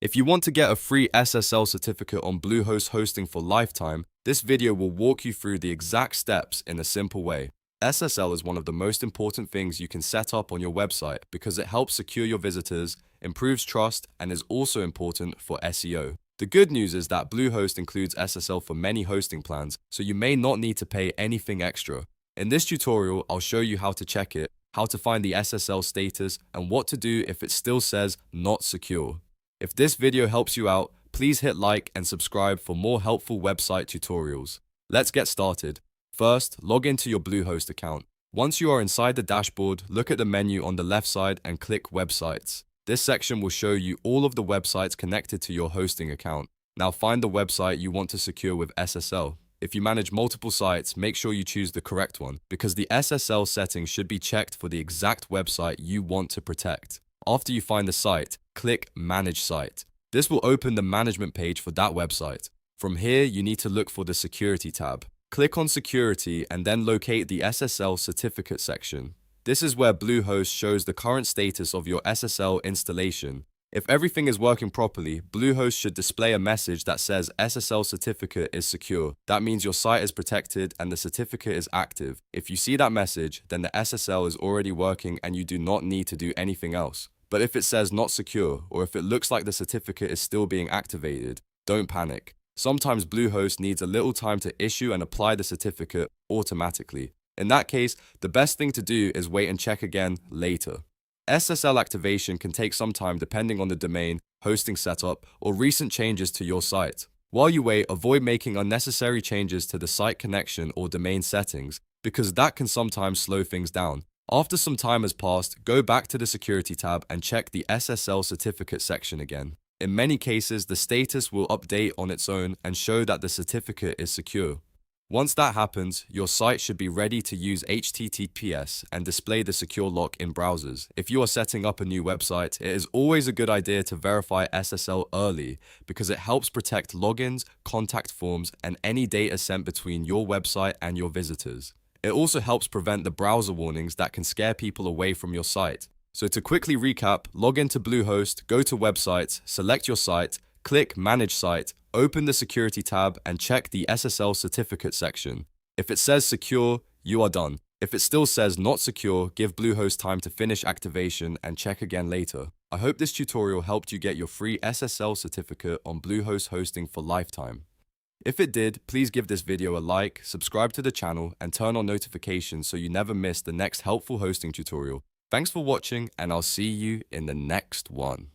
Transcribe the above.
If you want to get a free SSL certificate on Bluehost hosting for lifetime, this video will walk you through the exact steps in a simple way. SSL is one of the most important things you can set up on your website because it helps secure your visitors, improves trust, and is also important for SEO. The good news is that Bluehost includes SSL for many hosting plans, so you may not need to pay anything extra. In this tutorial, I'll show you how to check it, how to find the SSL status, and what to do if it still says not secure. If this video helps you out, please hit like and subscribe for more helpful website tutorials. Let's get started. First, log into your Bluehost account. Once you are inside the dashboard, look at the menu on the left side and click Websites. This section will show you all of the websites connected to your hosting account. Now find the website you want to secure with SSL. If you manage multiple sites, make sure you choose the correct one, because the SSL settings should be checked for the exact website you want to protect. After you find the site, click Manage Site. This will open the management page for that website. From here, you need to look for the Security tab. Click on Security and then locate the SSL Certificate section. This is where Bluehost shows the current status of your SSL installation. If everything is working properly, Bluehost should display a message that says SSL certificate is secure. That means your site is protected and the certificate is active. If you see that message, then the SSL is already working and you do not need to do anything else. But if it says not secure, or if it looks like the certificate is still being activated, don't panic. Sometimes Bluehost needs a little time to issue and apply the certificate automatically. In that case, the best thing to do is wait and check again later. SSL activation can take some time depending on the domain, hosting setup, or recent changes to your site. While you wait, avoid making unnecessary changes to the site connection or domain settings, because that can sometimes slow things down. After some time has passed, go back to the Security tab and check the SSL certificate section again. In many cases, the status will update on its own and show that the certificate is secure. Once that happens, your site should be ready to use HTTPS and display the secure lock in browsers. If you are setting up a new website, it is always a good idea to verify SSL early because it helps protect logins, contact forms, and any data sent between your website and your visitors. It also helps prevent the browser warnings that can scare people away from your site. So to quickly recap, log into Bluehost, go to Websites, select your site, click Manage Site, open the Security tab and check the SSL certificate section. If it says secure, you are done. If it still says not secure, give Bluehost time to finish activation and check again later. I hope this tutorial helped you get your free SSL certificate on Bluehost hosting for lifetime. If it did, please give this video a like, subscribe to the channel, and turn on notifications so you never miss the next helpful hosting tutorial. Thanks for watching, and I'll see you in the next one.